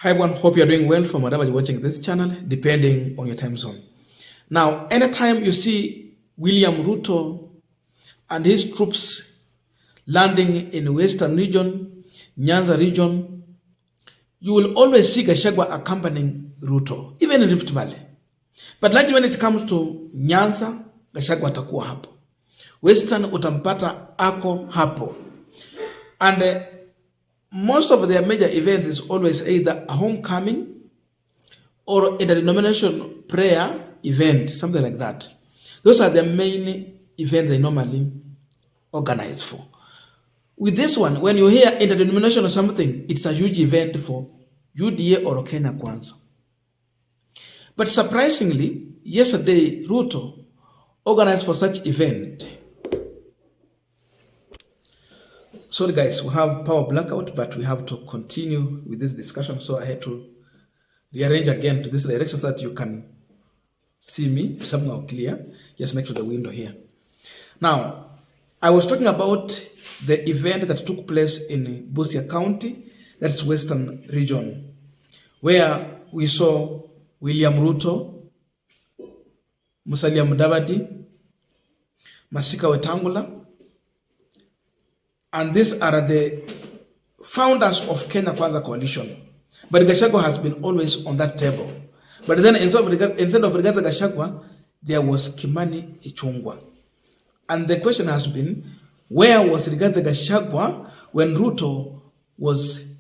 Hi everyone, hope you're doing well from wherever you're watching this channel, depending on your time zone. Now, anytime you see William Ruto and his troops landing in Western region, Nyanza region, you will always see Gachagwa accompanying Ruto, even in Rift Valley. But like when it comes to Nyanza, Gachagwa atakuwa hapo. Western utampata ako hapo. And most of their major events is always either a homecoming or interdenominational prayer event, something like that. Those are the main events they normally organize for. With this one, when you hear interdenominational something, it's a huge event for UDA or Kenya Kwanza. But surprisingly, yesterday, Ruto organized for such event. Sorry guys, we have power blackout, but we have to continue with this discussion. So I had to rearrange again to this direction so that you can see me somehow clear, just next to the window here. Now, I was talking about the event that took place in Busia County, that's Western region, where we saw William Ruto, Musalia Mudavadi, Masika Wetangula, and these are the founders of Kenya Kwanza Coalition. But Gachagwa has been always on that table. But then instead of Rigathi Gachagwa, there was Kimani Ichung'wah. And the question has been, where was Rigathi Gachagwa when Ruto was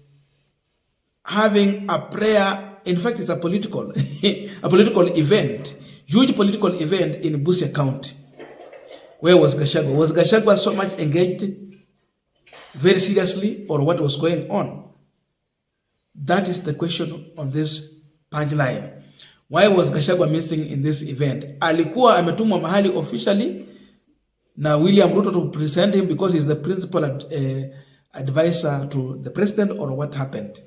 having a prayer? In fact, it's a political, a political event, huge political event in Busia County. Where was Gachagwa? Was Gachagwa so much engaged very seriously, or what was going on? That is the question on this punchline. Why was Gachagwa missing in this event? Alikuwa ametumwa mahali officially na William Ruto to present him because he's the principal advisor to the president, or what happened?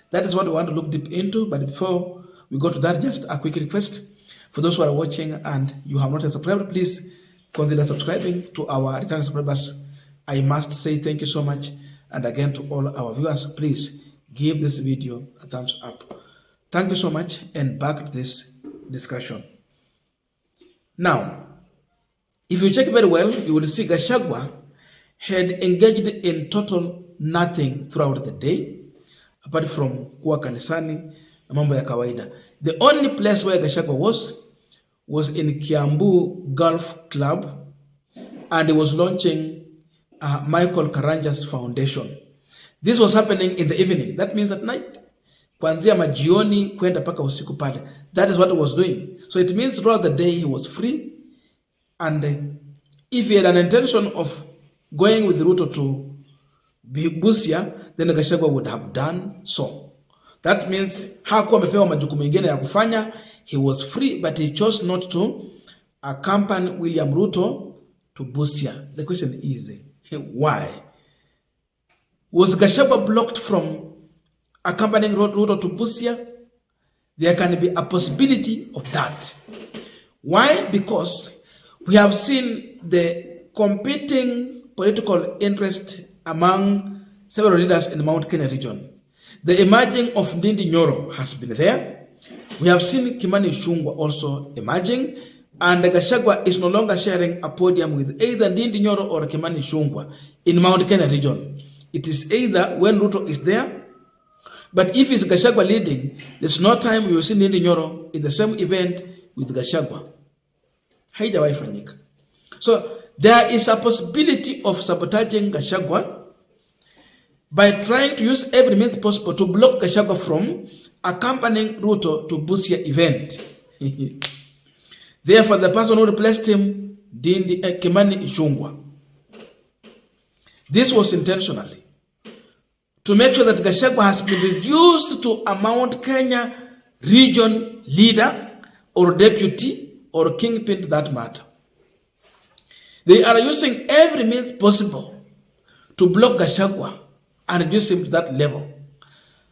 That is what we want to look deep into. But before we go to that, just a quick request for those who are watching and you have not subscribed, please consider subscribing to our returning subscribers. I must say thank you so much. And again, to all our viewers, please give this video a thumbs up. Thank you so much, and back to this discussion. Now, if you check very well, you will see Gachagwa had engaged in total nothing throughout the day, apart from kuwa kanisani na mambo ya kawaida. The only place where Gachagwa was in Kiambu Golf Club, and he was launching Michael Karanja's foundation. This was happening in the evening. That means at night. Kuanzia majioni kwenda paka usiku pale. That is what he was doing. So it means throughout the day he was free. And if he had an intention of going with Ruto to Busia, then Gachagwa would have done so. That means hakuwa amepewa majukumu mengine ya kufanya. He was free, but he chose not to accompany William Ruto to Busia. The question is, why? Was Gachagwa blocked from accompanying Ruto to Busia? There can be a possibility of that. Why? Because we have seen the competing political interest among several leaders in the Mount Kenya region. The emerging of Ndindi Nyoro has been there. We have seen Kimani Ichung'wah also emerging. And Gachagwa is no longer sharing a podium with either Ndindi Nyoro or Kimani Ichung'wah in Mount Kenya region. It is either when Ruto is there, but if it's Gachagwa leading, there's no time we will see Ndindi Nyoro in the same event with Gachagwa. Haijawahi fanyika. So there is a possibility of sabotaging Gachagwa by trying to use every means possible to block Gachagwa from accompanying Ruto to Busia event. Therefore, the person who replaced him, Kimani Ichung'wah. This was intentionally to make sure that Gachagwa has been reduced to a Mount Kenya region leader or deputy or kingpin to that matter. They are using every means possible to block Gachagwa and reduce him to that level.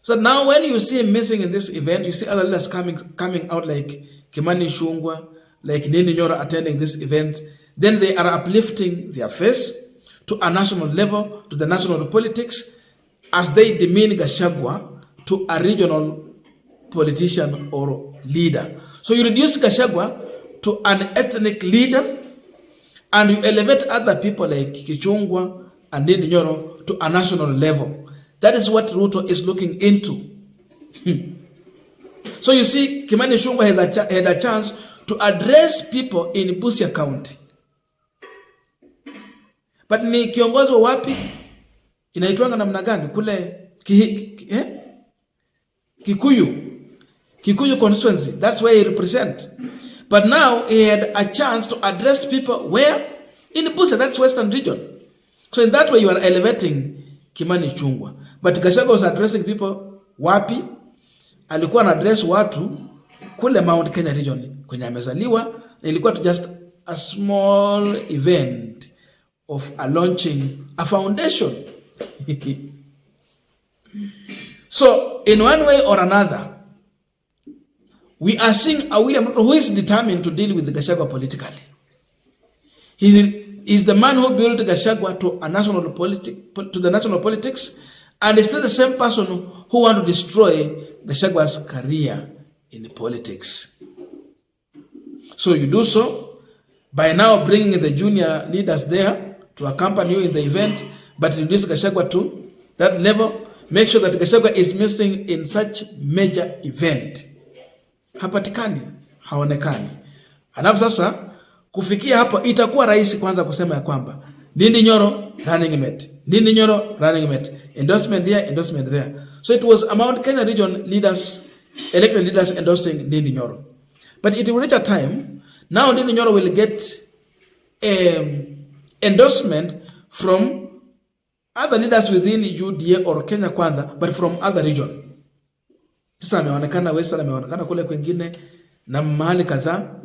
So now when you see him missing in this event, you see other leaders coming out like Kimani Ichung'wah, like Ndindi Nyoro attending this event, then they are uplifting their face to a national level, to the national politics, as they demean Gachagwa to a regional politician or leader. So you reduce Gachagwa to an ethnic leader and you elevate other people like Kichungwa and Ndindi Nyoro to a national level. That is what Ruto is looking into. So you see, Kimani Ichung'wah had a chance to address people in Busia County. But ni kiongozi wa wapi? Inaitwanga namna gani? Kule Kikuyu constituency. That's where he represents. But now he had a chance to address people where? In Busia, that's Western region. So in that way you are elevating Kimani Ichung'wah. But Gachagwa was addressing people wapi? Alikuwa na address watu kule Mount Kenya region kwenye amezaliwa. Ilikuwa just a small event of launching a foundation. So in one way or another, we are seeing a William Ruto who is determined to deal with the Gachagwa politically. He is the man who built Gachagwa to the national politics, and is still the same person who want to destroy Gachagwa's career in politics. So you do so by now bringing the junior leaders there to accompany you in the event, but reduce Gachagwa to that level. Make sure that Gachagwa is missing in such major event. Hapatikani, haonekani. Alafu sasa kufikia hapo itakuwa rahisi kwanza kusema ya kwamba Ndindi Nyoro running mate, Ndindi Nyoro running mate, endorsement here, endorsement there. So it was Mount Kenya region leaders, elected leaders endorsing Ndindi Nyoro. But it will reach a time now Ndindi Nyoro will get endorsement from other leaders within UDA or Kenya Kwanza, but from other region. Sasa ameonekana Western, ameonekana kule kwingine na mahali kadhaa.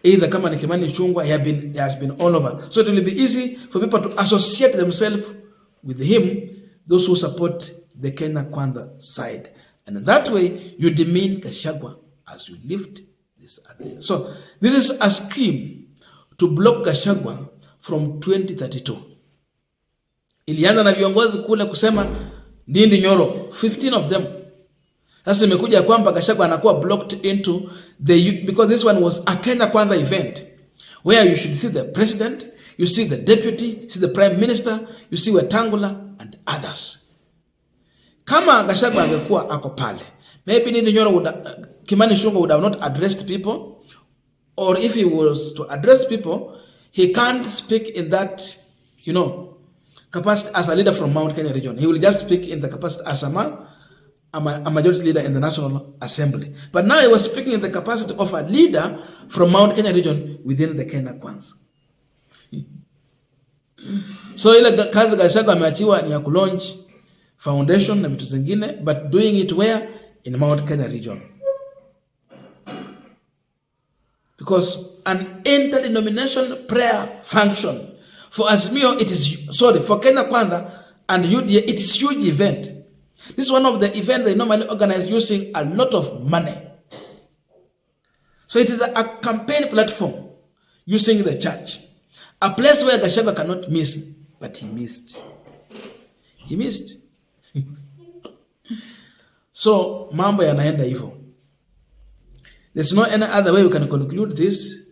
Either kama ni Kimani Ichung'wah, he has been all over. So it will be easy for people to associate themselves with him, those who support the Kenya Kwanza side. And in that way, you demean Gachagwa as you lift this other. So this is a scheme to block Gachagwa from 2032. Ilianza na viongozi kule kusema Ndindi Nyoro, 15 of them. Sasa imekuja kwamba Gachagwa anakuwa blocked into because this one was a Kenya Kwanza event where you should see the president, you see the deputy, you see the prime minister, you see Wetangula and others. Kama Gachagwa angekuwa ako pale, maybe Ndindi Nyoro Kimani Ichung'wah would have not addressed people, or if he was to address people, he can't speak in that, capacity as a leader from Mount Kenya region. He will just speak in the capacity as a majority leader in the National Assembly. But now he was speaking in the capacity of a leader from Mount Kenya region within the Kenya Kwanza. So ile kazi Gachagwa ameachiwa ni ya kulaunch foundation na vitu zingine, but doing it where? In Mount Kenya region. Because an interdenominational prayer function for Azimio, for Kenya Kwanza and UDA, it is huge event. This is one of the events they normally organize using a lot of money. So it is a campaign platform using the church. A place where Gachagwa cannot miss, but he missed. He missed. So mambo yanaenda hivyo. There's no any other way we can conclude this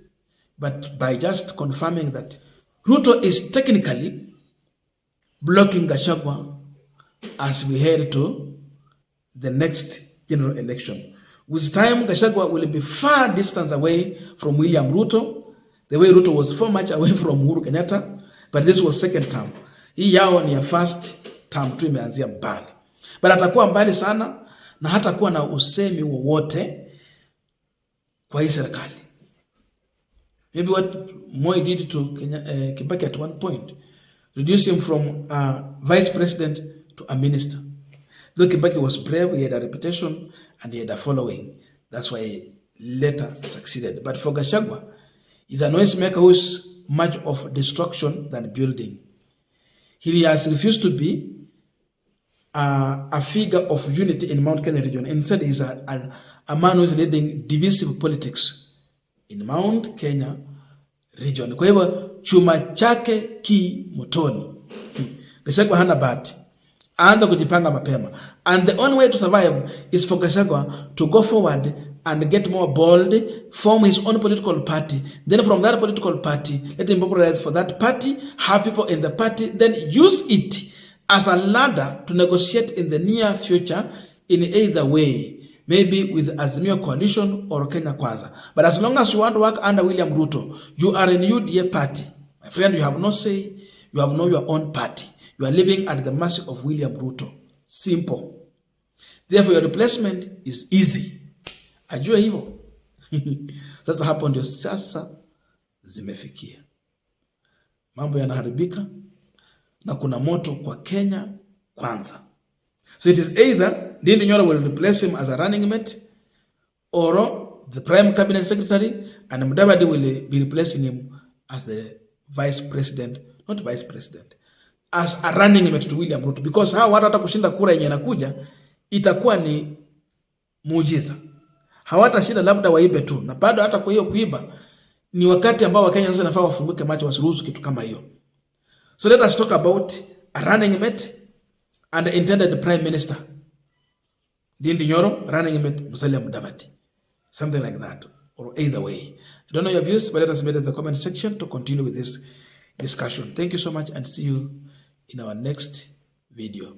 but by just confirming that Ruto is technically blocking Gachagwa as we head to the next general election. With time, Gachagwa will be far distance away from William Ruto, the way Ruto was so much away from Uhuru Kenyatta, but this was second term. Hii yao ni ya first term tu imeanzia mbali. But atakuwa mbali sana na hatakuwa na usemi wowote kwa hii serikali. Maybe what Moi did to Kibaki at one point, reduce him from a vice president to a minister. Though Kibaki was brave, he had a reputation and he had a following. That's why he later succeeded. But for Gachagwa, he's a noisemaker who is much of destruction than building. He has refused to be a figure of unity in Mount Kenya region. Instead, he's a man who is leading divisive politics in Mount Kenya region. Kwa hivyo chuma chake ki motoni. Gachagwa hana bahati. Aanza kujipanga mapema. And the only way to survive is for Gachagua to go forward and get more bold, form his own political party. Then from that political party, let him popularize for that party, have people in the party, then use it as a ladder to negotiate in the near future in either way, maybe with Azimio Coalition or Kenya Kwanza. But as long as you want to work under William Ruto, you are in UDA party. My friend, you have no say, you have no your own party. You are living at the mercy of William Ruto. Simple. Therefore, your replacement is easy. Ajua hivyo. Sasa hapo ndio sasa zimefikia. Mambo yanaharibika na kuna moto kwa Kenya Kwanza. So it is either Ndindi Nyoro will replace him as a running mate or the prime cabinet secretary, and Mudavadi will be replacing him as the vice president, not vice president, as a running mate to William Ruto, because hao watu hata kushinda kura yenye inakuja itakuwa ni muujiza. Hawatashinda labda waibe tu, na bado hata kwa hiyo kuiba ni wakati ambao Wakenya sasa nafaa wafunguke macho, wasiruhusu kitu kama hiyo. So let us talk about a running mate and the intended prime minister. Ndindi Nyoro, running mate Musalia Mudavadi. Something like that, or either way. I don't know your views, but let us meet in the comment section to continue with this discussion. Thank you so much and see you in our next video.